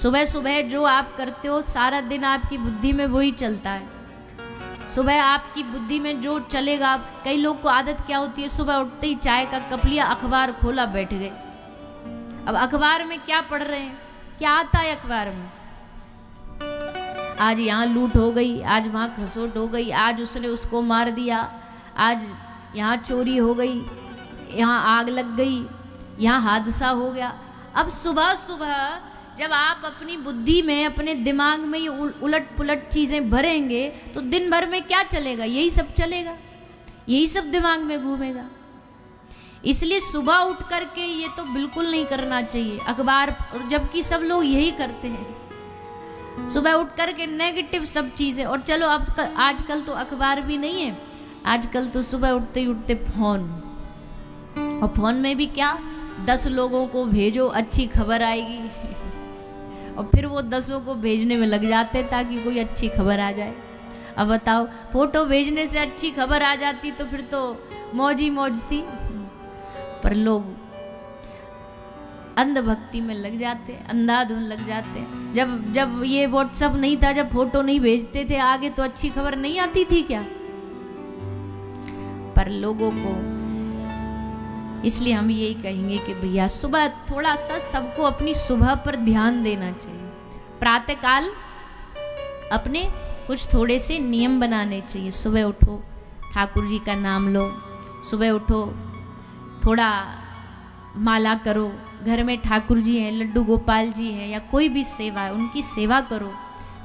सुबह सुबह जो आप करते हो सारा दिन आपकी बुद्धि में वही चलता है। सुबह आपकी बुद्धि में जो चलेगा, कई लोग को आदत क्या होती है, सुबह उठते ही चाय का कप लिया, अखबार खोला, बैठ गए। अब अखबार में क्या पढ़ रहे हैं, क्या आता है अखबार में? आज यहाँ लूट हो गई, आज वहाँ खसोट हो गई, आज उसने उसको मार दिया, आज यहाँ चोरी हो गई, यहाँ आग लग गई, यहाँ हादसा हो गया। अब सुबह सुबह जब आप अपनी बुद्धि में, अपने दिमाग में ये उलट पुलट चीज़ें भरेंगे तो दिन भर में क्या चलेगा? यही सब चलेगा, यही सब दिमाग में घूमेगा। इसलिए सुबह उठ करके ये तो बिल्कुल नहीं करना चाहिए अखबार, और जबकि सब लोग यही करते हैं, सुबह उठ करके नेगेटिव सब चीज़ें। और चलो अब आजकल तो अखबार भी नहीं है, आजकल तो सुबह उठते ही उठते फोन, और फोन में भी क्या, 10 लोगों को भेजो अच्छी खबर आएगी, और फिर वो 10 को भेजने में लग जाते ताकि कोई अच्छी खबर आ जाए। अब बताओ, फोटो भेजने से अच्छी खबर आ जाती तो फिर तो मौज ही मौज थी। पर लोग अंधभक्ति में लग जाते, अंधाधुन लग जाते। जब ये व्हाट्सएप नहीं था, जब फोटो नहीं भेजते थे आगे, तो अच्छी खबर नहीं आती थी क्या? पर लोगों को, इसलिए हम यही कहेंगे कि भैया सुबह थोड़ा सा सबको अपनी सुबह पर ध्यान देना चाहिए। प्रातःकाल अपने कुछ थोड़े से नियम बनाने चाहिए। सुबह उठो, ठाकुर जी का नाम लो, सुबह उठो, थोड़ा माला करो, घर में ठाकुर जी हैं, लड्डू गोपाल जी हैं, या कोई भी सेवा है उनकी सेवा करो,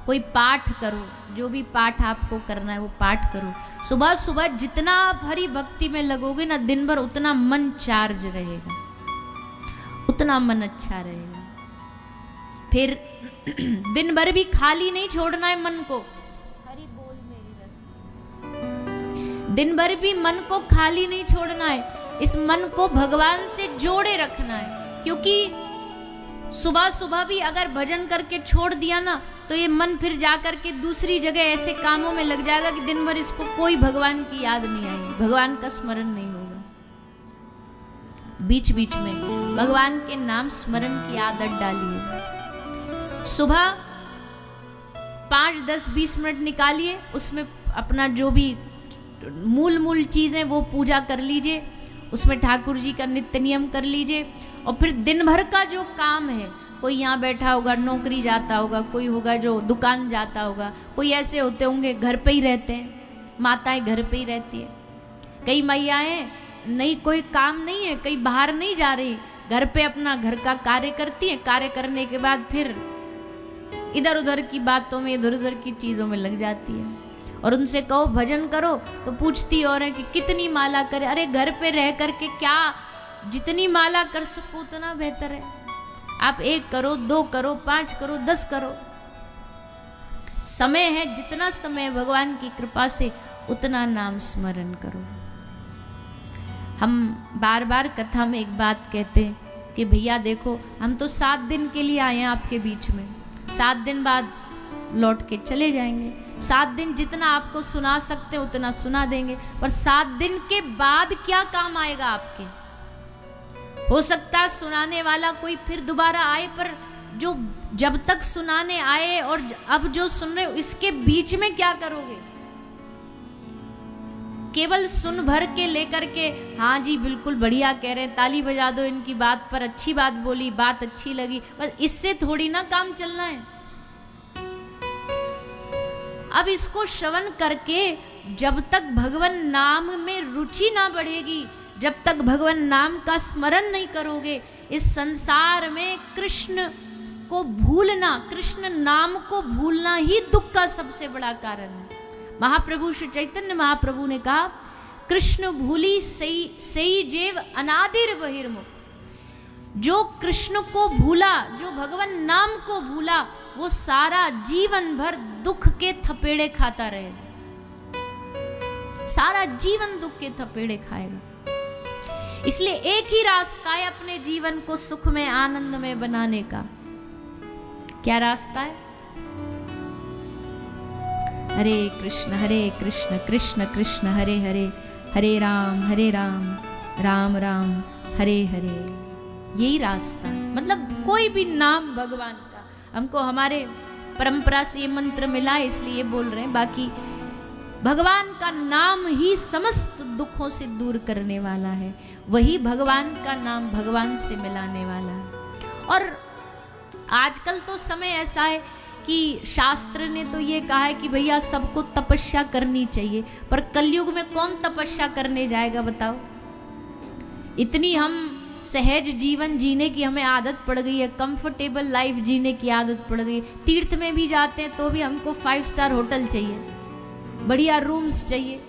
कोई पाठ करो, जो भी पाठ आपको करना है वो पाठ करो। सुबह सुबह जितना आप हरि भक्ति में लगोगे ना, दिन भर उतना मन चार्ज रहेगा, उतना मन अच्छा रहेगा। फिर दिन भर भी खाली नहीं छोड़ना है मन को, हरि बोल मेरी रस, दिन भर भी मन को खाली नहीं छोड़ना है, इस मन को भगवान से जोड़े रखना है। क्योंकि सुबह सुबह भी अगर भजन करके छोड़ दिया ना, तो ये मन फिर जा करके दूसरी जगह ऐसे कामों में लग जाएगा कि दिन भर इसको कोई भगवान की याद नहीं आएगी, भगवान का स्मरण नहीं होगा। बीच बीच में भगवान के नाम स्मरण की आदत डालिए। सुबह 5, 10, 20 मिनट निकालिए, उसमें अपना जो भी मूल चीज़ें वो पूजा कर लीजिए, उसमें ठाकुर जी का नित्य नियम कर लीजिए। और फिर दिन भर का जो काम है, कोई यहाँ बैठा होगा नौकरी जाता होगा, कोई होगा जो दुकान जाता होगा, कोई ऐसे होते होंगे घर पे ही रहते हैं, माताएं घर पे ही रहती है, कई मैयाएं नहीं, कोई काम नहीं है, कई बाहर नहीं जा रही, घर पे अपना घर का कार्य करती है, कार्य करने के बाद फिर इधर उधर की बातों में, इधर उधर की चीज़ों में लग जाती है। और उनसे कहो भजन करो तो पूछती और है कि कितनी माला करे। अरे घर पे रह करके क्या, जितनी माला कर सको उतना बेहतर है। आप 1 करो, 2 करो, 5 करो, 10 करो, समय है, जितना समय भगवान की कृपा से उतना नाम स्मरण करो। हम बार बार कथा में एक बात कहते हैं कि भैया देखो, हम तो 7 दिन के लिए आए हैं आपके बीच में, 7 दिन बाद लौट के चले जाएंगे। 7 दिन जितना आपको सुना सकते हैं उतना सुना देंगे, पर 7 दिन के बाद क्या काम आएगा आपके? हो सकता है सुनाने वाला कोई फिर दोबारा आए, पर जो जब तक सुनाने आए और अब जो सुन रहे हो, इसके बीच में क्या करोगे? केवल सुन भर के लेकर के, हाँ जी बिल्कुल बढ़िया कह रहे हैं, ताली बजा दो इनकी बात पर, अच्छी बात बोली, बात अच्छी लगी, बस इससे थोड़ी ना काम चलना है। अब इसको श्रवण करके जब तक भगवान नाम में रुचि ना बढ़ेगी, जब तक भगवान नाम का स्मरण नहीं करोगे, इस संसार में कृष्ण को भूलना, कृष्ण नाम को भूलना ही दुख का सबसे बड़ा कारण है। महाप्रभु श्री चैतन्य महाप्रभु ने कहा, कृष्ण भूली सई जेव अनादिर बहिर्मुख। जो कृष्ण को भूला, जो भगवान नाम को भूला, वो सारा जीवन भर दुख के थपेड़े खाता रहेगा, सारा जीवन दुख के थपेड़े खाएगा। इसलिए एक ही रास्ता है अपने जीवन को सुख में, आनंद में बनाने का। क्या रास्ता है? हरे कृष्ण कृष्ण कृष्ण हरे हरे, हरे राम राम राम हरे हरे। यही रास्ता है, मतलब कोई भी नाम भगवान का, हमको हमारे परंपरा से ये मंत्र मिला है, इसलिए बोल रहे हैं। बाकी भगवान का नाम ही समस्त दुखों से दूर करने वाला है, वही भगवान का नाम भगवान से मिलाने वाला है। और आजकल तो समय ऐसा है कि शास्त्र ने तो ये कहा है कि भैया सबको तपस्या करनी चाहिए, पर कलयुग में कौन तपस्या करने जाएगा बताओ। इतनी हम सहज जीवन जीने की हमें आदत पड़ गई है, कंफर्टेबल लाइफ जीने की आदत पड़ गई है। तीर्थ में भी जाते हैं तो भी हमको 5 स्टार होटल चाहिए, बढ़िया रूम्स चाहिए,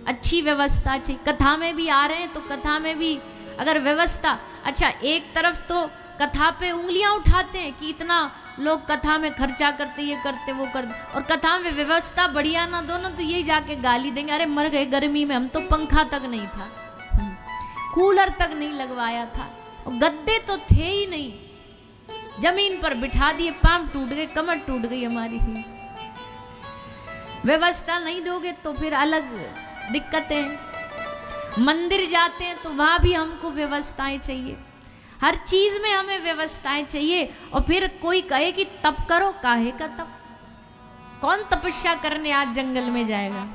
अच्छी व्यवस्था चाहिए। कथा में भी आ रहे हैं तो कथा में भी अगर व्यवस्था, अच्छा एक तरफ तो कथा पे उंगलियां उठाते हैं कि इतना लोग कथा में खर्चा करते, ये करते वो करते, और कथा में व्यवस्था बढ़िया ना दो ना तो यही जाके गाली देंगे, अरे मर गए गर्मी में, हम तो पंखा तक नहीं था, कूलर तक नहीं लगवाया था, और गद्दे तो थे ही नहीं, जमीन पर बिठा दिए, पांव टूट गए, कमर टूट गई हमारी। व्यवस्था नहीं दोगे तो फिर अलग दिक्कतें। मंदिर जाते हैं तो वहां भी हमको व्यवस्थाएं चाहिए, हर चीज में हमें व्यवस्थाएं चाहिए। और फिर कोई कहे कि तप करो, काहे का तप, कौन तपस्या करने आज जंगल में जाएगा।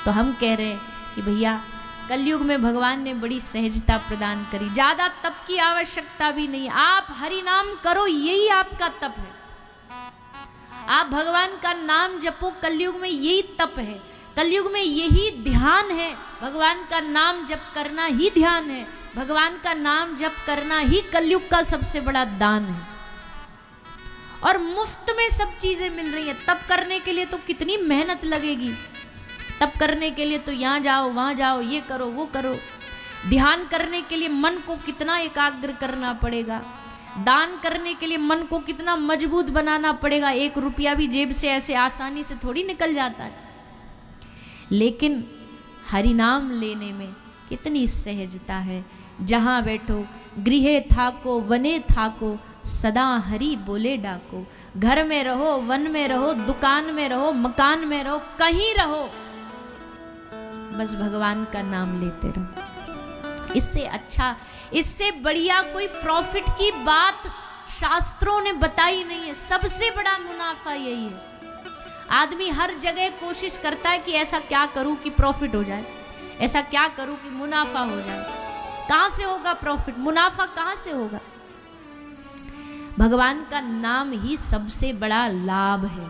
तो हम कह रहे हैं कि भैया कलयुग में भगवान ने बड़ी सहजता प्रदान करी, ज्यादा तप की आवश्यकता भी नहीं। आप हरि नाम करो, यही आपका तप है। आप भगवान का नाम जपो, कलयुग में यही तप है, कलयुग में यही ध्यान है। भगवान का नाम जप करना ही ध्यान है, भगवान का नाम जप करना ही कलयुग का सबसे बड़ा दान है। और मुफ्त में सब चीजें मिल रही हैं। तप करने के लिए तो कितनी मेहनत लगेगी, तप करने के लिए तो यहाँ जाओ वहाँ जाओ, ये करो वो करो। ध्यान करने के लिए मन को कितना एकाग्र करना पड़ेगा, दान करने के लिए मन को कितना मजबूत बनाना पड़ेगा। 1 रुपया भी जेब से ऐसे आसानी से थोड़ी निकल जाता है। लेकिन हरि नाम लेने में कितनी सहजता है। जहाँ बैठो गृहे थाको वने थाको, सदा हरि बोले डाको। घर में रहो, वन में रहो, दुकान में रहो, मकान में रहो, कहीं रहो, बस भगवान का नाम लेते रहो। इससे अच्छा, इससे बढ़िया कोई प्रॉफिट की बात शास्त्रों ने बताई नहीं है। सबसे बड़ा मुनाफा यही है। आदमी हर जगह कोशिश करता है कि ऐसा क्या करूं कि प्रॉफिट हो जाए, ऐसा क्या करूं कि मुनाफा हो जाए। कहां से होगा प्रॉफिट, मुनाफा कहां से होगा। भगवान का नाम ही सबसे बड़ा लाभ है,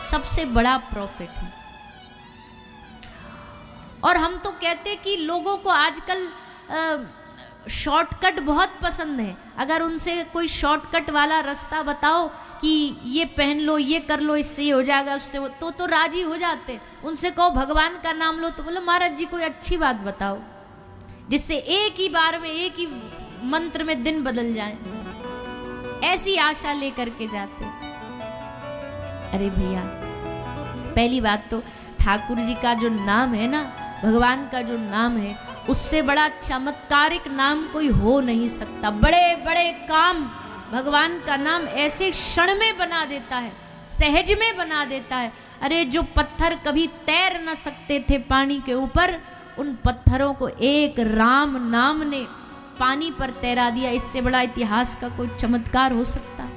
सबसे बड़ा प्रॉफिट है। और हम तो कहते कि लोगों को आजकल शॉर्टकट बहुत पसंद है। अगर उनसे कोई शॉर्टकट वाला रास्ता बताओ कि ये पहन लो, ये कर लो, इससे ये हो जाएगा, उससे वो, तो राजी हो जाते। उनसे कहो भगवान का नाम लो तो बोलो महाराज जी कोई अच्छी बात बताओ जिससे एक ही बार में, एक ही मंत्र में दिन बदल जाए। ऐसी आशा लेकर के जाते। अरे भैया, पहली बात तो ठाकुर जी का जो नाम है ना, भगवान का जो नाम है, उससे बड़ा चमत्कारिक नाम कोई हो नहीं सकता। बड़े बड़े काम भगवान का नाम ऐसे क्षण में बना देता है, सहज में बना देता है। अरे जो पत्थर कभी तैर न सकते थे पानी के ऊपर, उन पत्थरों को एक राम नाम ने पानी पर तैरा दिया। इससे बड़ा इतिहास का कोई चमत्कार हो सकता है।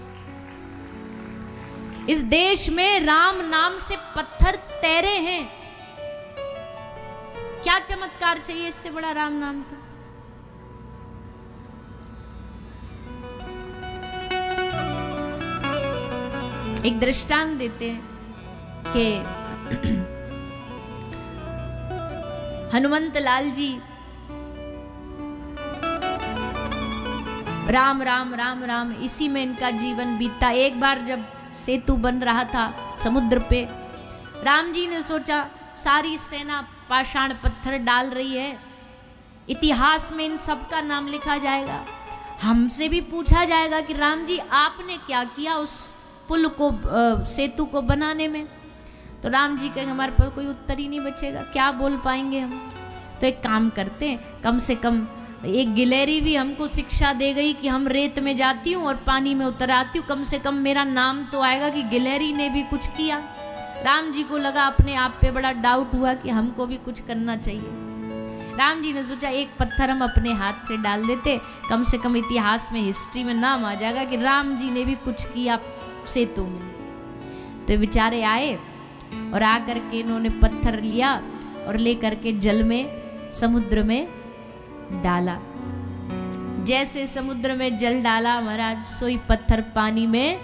इस देश में राम नाम से पत्थर तैरे हैं। क्या चमत्कार चाहिए इससे बड़ा राम नाम का। एक दृष्टांत देते हैं कि हनुमंत लाल जी राम राम राम राम इसी में इनका जीवन बीतता। एक बार जब सेतु बन रहा था समुद्र पे, राम जी ने सोचा सारी सेना पाषाण पत्थर डाल रही है, इतिहास में इन सब का नाम लिखा जाएगा, हमसे भी पूछा जाएगा कि राम जी आपने क्या किया उस पुल को, सेतु को बनाने में। तो राम जी कहेंगे हमारे पास कोई उत्तर ही नहीं बचेगा, क्या बोल पाएंगे हम। तो एक काम करते हैं, कम से कम एक गिलहरी भी हमको शिक्षा दे गई कि हम रेत में जाती हूँ और पानी में उतर आती हूँ, कम से कम मेरा नाम तो आएगा कि गिलहरी ने भी कुछ किया। राम जी को लगा अपने आप पे बड़ा डाउट हुआ कि हमको भी कुछ करना चाहिए। राम जी ने सोचा एक पत्थर हम अपने हाथ से डाल देते, कम से कम इतिहास में, हिस्ट्री में नाम आ जाएगा कि राम जी ने भी कुछ किया सेतु में। तो बेचारे आए और आकर के इन्होंने पत्थर लिया और लेकर के जल में, समुद्र में डाला। जैसे समुद्र में जल डाला महाराज, सोई पत्थर पानी में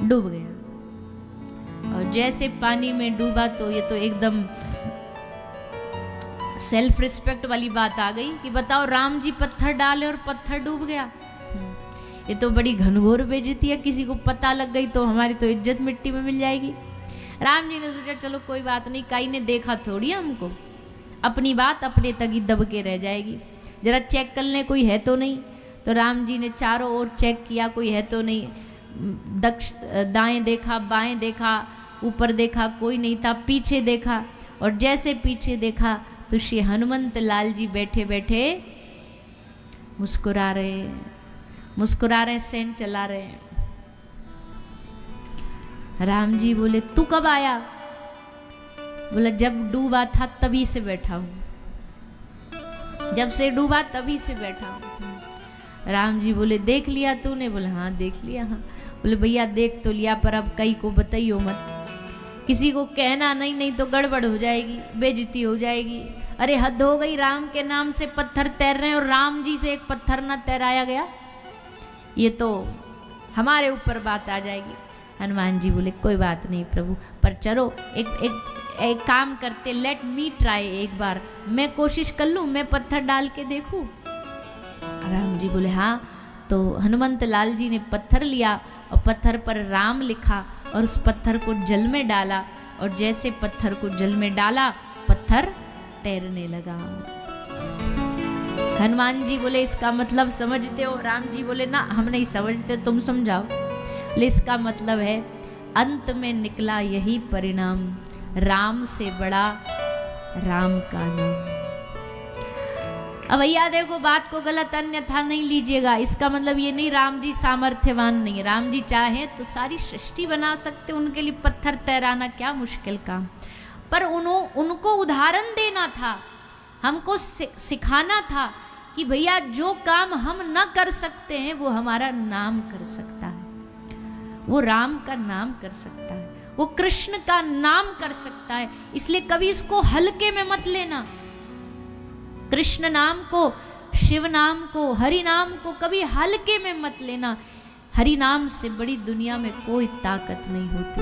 डूब गया। और जैसे पानी में डूबा तो ये तो एकदम सेल्फ रिस्पेक्ट वाली बात आ गई कि बताओ राम जी पत्थर डाले और पत्थर डूब गया। ये तो बड़ी घनघोर बेइज्जती है, किसी को पता लग गई तो हमारी तो इज्जत मिट्टी में मिल जाएगी। राम जी ने सोचा चलो कोई बात नहीं, काई ने देखा थोड़ी हमको, अपनी बात अपने तक ही दब के रह जाएगी, जरा चेक कर लें कोई है तो नहीं। तो राम जी ने चारों ओर चेक किया, कोई है तो नहीं। दाएं देखा, बाएं देखा, ऊपर देखा, कोई नहीं था। पीछे देखा और जैसे पीछे देखा तो श्री हनुमंत लाल जी बैठे बैठे मुस्कुरा रहे, सेंट चला रहे हैं। राम जी बोले तू कब आया? बोला जब डूबा था तभी से बैठा हूं, जब से डूबा तभी से बैठा हूं। राम जी बोले देख लिया तूने? बोले हाँ देख लिया। हाँ। बोले भैया देख तो लिया, पर अब कई को बताइयो मत, किसी को कहना नहीं, नहीं तो गड़बड़ हो जाएगी, बेइज्जती हो जाएगी। अरे हद हो गई, राम के नाम से पत्थर तैर रहे हैं और राम जी से एक पत्थर ना तैराया गया, ये तो हमारे ऊपर बात आ जाएगी। हनुमान जी बोले कोई बात नहीं प्रभु, पर चलो एक काम करते, लेट मी ट्राई, एक बार मैं कोशिश कर लूँ, मैं पत्थर डाल के देखूँ। राम जी बोले हाँ। तो हनुमंत लाल जी ने पत्थर लिया और पत्थर पर राम लिखा और उस पत्थर को जल में डाला, और जैसे पत्थर को जल में डाला पत्थर तैरने लगा। हनुमान जी बोले इसका मतलब समझते हो? राम जी बोले ना हम नहीं समझते, तुम समझाओ। बोले इसका मतलब है अंत में निकला यही परिणाम, राम से बड़ा राम का नाम। अब भैया देखो बात को गलत अन्यथा नहीं लीजिएगा, इसका मतलब ये नहीं राम जी सामर्थ्यवान नहीं, राम जी चाहे तो सारी सृष्टि बना सकते, उनके लिए पत्थर तैराना क्या मुश्किल काम। पर उनको उदाहरण देना था, हमको सिखाना था कि भैया जो काम हम न कर सकते हैं वो हमारा नाम कर सकता है, वो राम का नाम कर सकता है, वो कृष्ण का नाम कर सकता है। इसलिए कभी इसको हल्के में मत लेना। कृष्ण नाम को, शिव नाम को, हरि नाम को कभी हल्के में मत लेना। हरि नाम से बड़ी दुनिया में कोई ताकत नहीं होती।